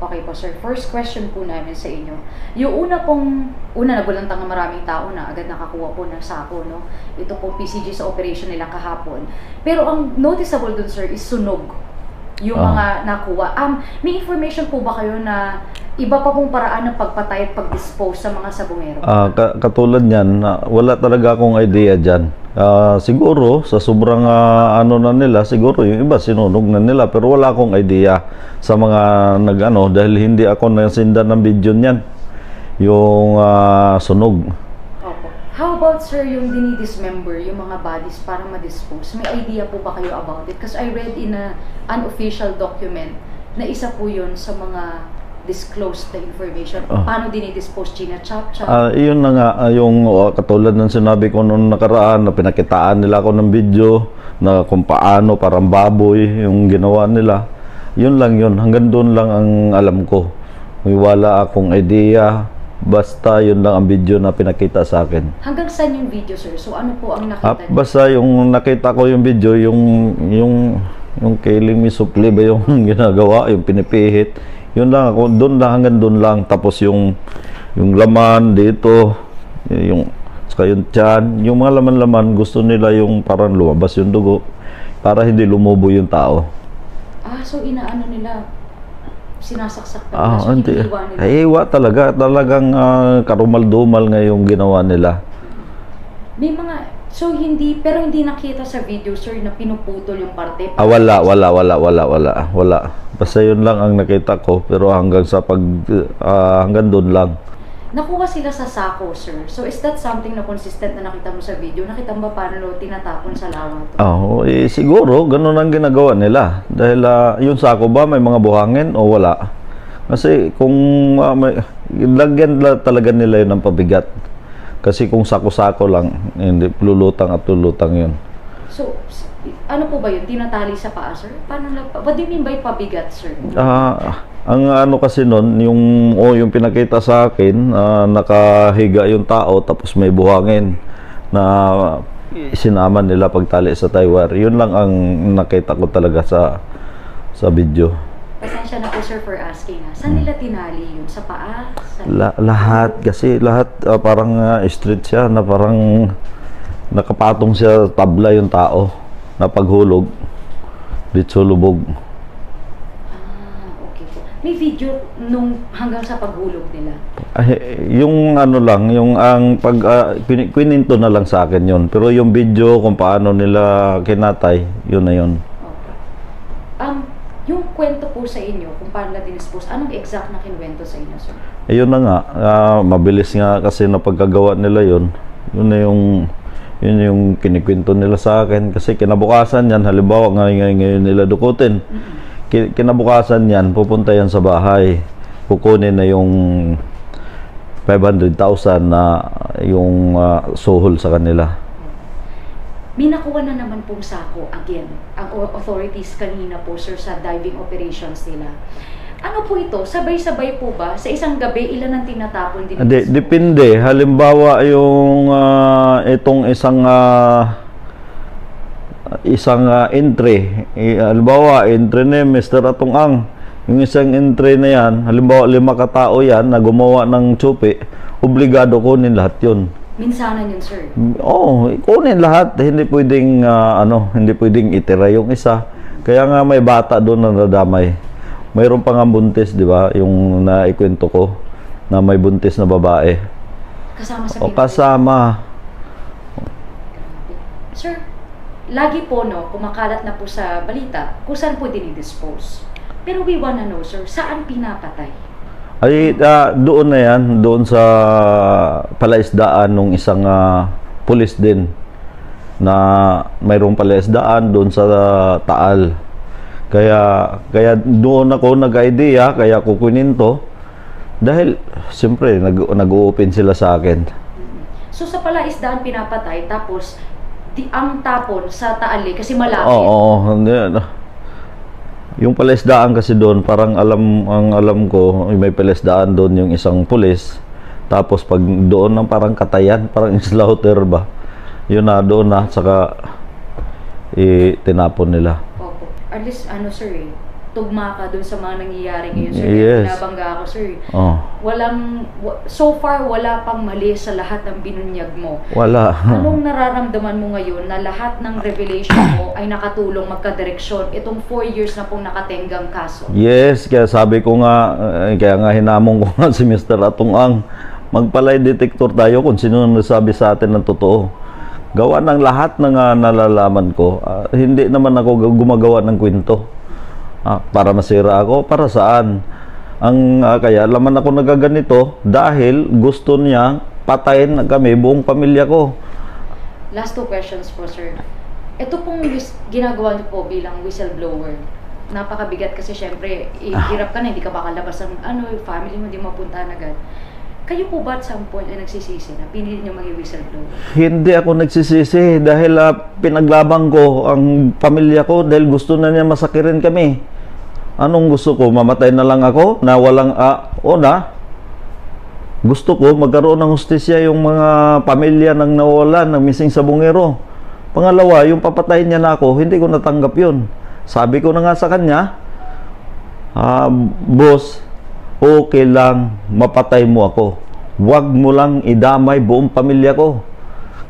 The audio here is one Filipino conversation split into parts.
Okay po sir, first question po namin sa inyo. Yung nagulantang na maraming tao na agad nakakuha po ng sako, no? Ito po PCG sa operation nila kahapon. Pero ang noticeable dun sir is sunog yung mga nakuha. May information po ba kayo na iba pa pong paraan ng pagpatay at pag-dispose sa mga sabungero? Katulad niyan, wala talaga akong idea dyan. Siguro, sa sobrang ano na nila, siguro yung iba sinunog na nila, pero wala akong idea sa mga nag-ano, dahil hindi ako nasindan ng video niyan, yung sunog. Opo. How about sir, yung dinidismember, yung mga bodies para ma-dispose? May idea po ba kayo about it? Because I read in an unofficial document na isa po yun sa mga disclosed na information. Paano dinidispose? China-chop-chop? Yun na nga, yung katulad ng sinabi ko noong nakaraan, na pinakitaan nila ako ng video na kung paano, parang baboy yung ginawa nila. Yun lang yun, hanggang doon lang ang alam ko. May wala akong idea, basta yun lang ang video na pinakita sa akin. Hanggang saan yung video sir? So ano po ang nakita niyo? Basta yung nakita ko yung video, yung killing me softly ba yung ginagawa, yung pinipihit. Yun lang ako, doon lang, hanggang doon lang. Tapos yung laman dito, yung tiyan, yung mga laman-laman, gusto nila yung parang lumabas yung dugo para hindi lumubo yung tao. So inaano nila, sinasaksak pa nila, so hindi. iniiwa nila? Iwa talaga, talagang karumal-dumal nga yung ginawa nila. May mga, so hindi, pero hindi nakita sa video sir na pinuputol yung parte? Wala. Basta yun lang ang nakita ko, pero hanggang doon lang. Nakuha sila sa sako, sir. So is that something na consistent na nakita mo sa video? Nakita mo ba paano tinatapon sa lawa? Siguro, ganun ang ginagawa nila. Dahil yung sako ba, may mga buhangin o wala? Kasi kung lagyan talaga nila yun ng pabigat. Kasi kung sako-sako lang, hindi, lulutang at lulutang yun. So, ano po ba yun? Tinatali sa paa, sir? What do you mean by pabigat, sir? Ang ano kasi nun, yung pinakita sa akin, nakahiga yung tao, tapos may buhangin na sinama nila pagtali sa tywire. Yun lang ang nakita ko talaga sa video. Pasensya na po, sir, for asking. Saan nila tinali yun? Sa paa? Lahat. Kasi lahat parang straight siya, na parang nakapatong siya tabla yung tao na paghulog. Dito lubog. Okay po. May video nung hanggang sa paghulog nila? Yung ano lang, yung ang kwininto na lang sa akin yun. Pero yung video kung paano nila kinatay, yun na yun. Okay. Yung kwento po sa inyo, kung paano na dinispose, anong exact na kinwento sa inyo, sir? Ayun na nga, mabilis nga kasi na pagkagawa nila yun. Yun yung kinikwento nila sa akin. Kasi kinabukasan yan, halimbawa ngayon nila dukutin. Kinabukasan yan, pupunta yan sa bahay. Kukunin na yung 500,000 na yung suhol sa kanila. May nakuha na naman pong sako again ang authorities kanina po sir sa diving operations nila. Ano po ito? Sabay-sabay po ba? Sa isang gabi, ilan ang tinatapon din? Depende. Halimbawa yung itong isang entry. Halimbawa, entry ni Mr. Atong Ang. Yung isang entry na yan, halimbawa 5 katao yan na gumawa ng tsupi, obligado kunin lahat yun. Minsanan yun, sir? Kunin lahat. Hindi pwedeng, hindi pwedeng itira yung isa. Kaya nga may bata doon na nadamay. Mayroon pa nga buntis, di ba? Yung naikwento ko, na may buntis na babae. Kasama sa kasama. Sir, lagi po, kumakalat na po sa balita kung saan po dinidispose. Pero we wanna know, sir, saan pinapatay? Doon na yan, doon sa palaisdaan nung isang pulis din na mayroong palaisdaan doon sa Taal. Kaya doon ako nag-idea, kaya kukunin to dahil siyempre nag-open sila sa akin. So sa palaisdaan pinapatay, tapos ang tapon sa Taal kasi malapit. Hindi. Yung palaisdaan kasi doon, parang alam ko, may palaisdaan doon yung isang pulis. Tapos pag doon ng parang katayan, parang slaughter ba? Yun na, doon na, saka tinapon nila. Opo. At least, sir, tugma ka dun sa mga nangyayari ngayon, sir. Yes. Pinabangga ako, sir. Oh, So far, wala pang mali sa lahat ng binunyag mo. wala. Anong nararamdaman mo ngayon na lahat ng revelation mo ay nakatulong magkadireksyon itong 4 years na pong nakatenggang kaso? Yes, kaya sabi ko nga, kaya nga hinamon ko nga si Mr. Atong Ang, magpalay detector tayo kung sino nagsabi sa atin ng totoo. Gawa ng lahat ng nalalaman ko, hindi naman ako gumagawa ng kwento. Para masira ako, para saan? Kaya laman ako nagaganito dahil gusto niya patayin kami, buong pamilya ko. Last 2 questions po, sir. Ito pong ginagawa niyo po bilang whistleblower, napakabigat kasi syempre, hirap ka na, hindi ka makalabas ng family mo, hindi mapuntahan agad. Kayo po ba at some point ay nagsisisi na pinili niyo maging whistleblower? Hindi ako nagsisisi dahil pinaglabang ko ang pamilya ko dahil gusto na niya masakirin kami. Anong gusto ko? Mamatay na lang ako na walang gusto ko magkaroon ng hustisya yung mga pamilya ng nawalan, ng missing sa Bungero. Pangalawa, yung papatayin niya na ako, hindi ko natanggap yun. Sabi ko na nga sa kanya, boss, okay lang, mapatay mo ako. Huwag mo lang idamay buong pamilya ko.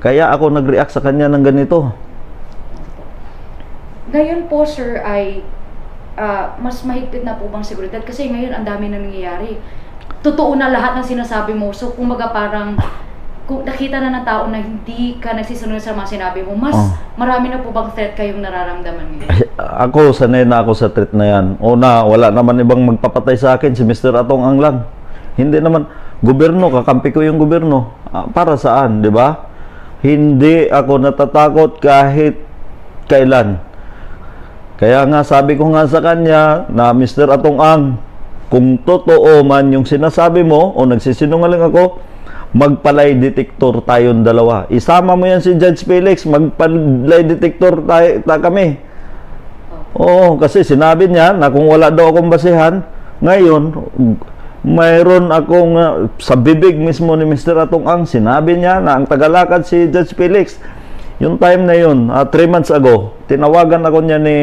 Kaya ako nag-react sa kanya ng ganito. Ngayon po, sir, ay mas mahigpit na po bang seguridad? Kasi ngayon, ang dami na nangyayari. Totoo na lahat ng sinasabi mo. So, kumbaga parang, kung nakita na ng tao na hindi ka nagsisunod sa mga sinabi mo, mas marami na po bang threat kayong nararamdaman ngayon? Ako, sanay na ako sa threat na yan. Wala naman ibang magpapatay sa akin, si Mr. Atong Ang lang. Hindi naman, gobyerno, kakampi ko yung gobyerno. Para saan, di ba? Hindi ako natatakot kahit kailan. Kaya nga, sabi ko nga sa kanya na Mr. Atong Ang, kung totoo man yung sinasabi mo o nagsisinungaling ako, magpalay detector tayong dalawa. Isama mo yan si Judge Felix, magpalay detector kami. Oo, kasi sinabi niya na kung wala daw akong basihan, ngayon, mayroon akong, sa bibig mismo ni Mr. Atong Ang, sinabi niya na ang tagalakad si Judge Felix. Yung time na yun, 3 months ago, tinawagan ako niya ni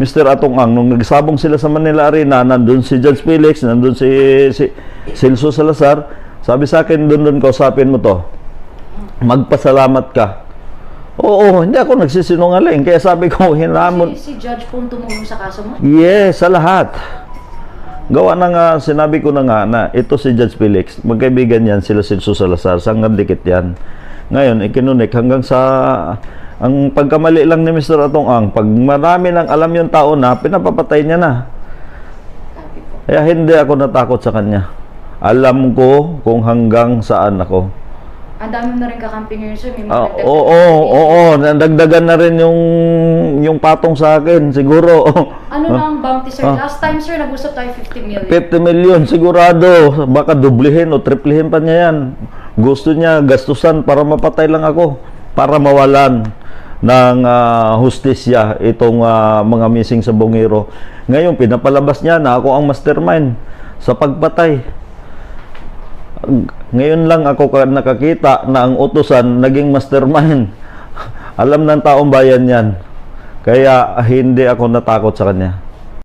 Mr. Atong Ang, nung nagsabong sila sa Manila Arena, nandun si Judge Felix, nandun si Celso Salazar. Sabi sa akin, doon kausapin mo to. Magpasalamat ka. Oo, hindi ako nagsisinungaling. Kaya sabi ko, hinamon. Si Judge pong tumulong sa kaso mo? Yes, sa lahat. Gawa na nga, sinabi ko na nga na ito si Judge Felix. Magkaibigan yan, sila Celso Salazar. Sanggang dikit yan. Ngayon, ikinunik hanggang sa ang pagkamali lang ni Mr. Atong Ang, pag marami nang alam yung tao na, pinapapatay niya na. Kaya hindi ako natakot sa kanya. Alam ko kung hanggang saan ako. Ang dami na rin kakampi ngayon, sir. May mga Oo, nadagdagan na rin yung patong sa akin, siguro. Ano na ang bounty, sir? Last time, sir, nag-usap tayo 50 million. 50 million, sigurado. Baka dublihin o triplihin pa niya yan. Gusto niya gastusan para mapatay lang ako. Para mawalan ng hustisya itong mga missing sa Bungero. Ngayon, pinapalabas niya na ako ang mastermind sa pagpatay. Ngayon lang ako nakakita na ang utusan naging mastermind. Alam ng taong bayan yan. Kaya hindi ako natakot sa kanya.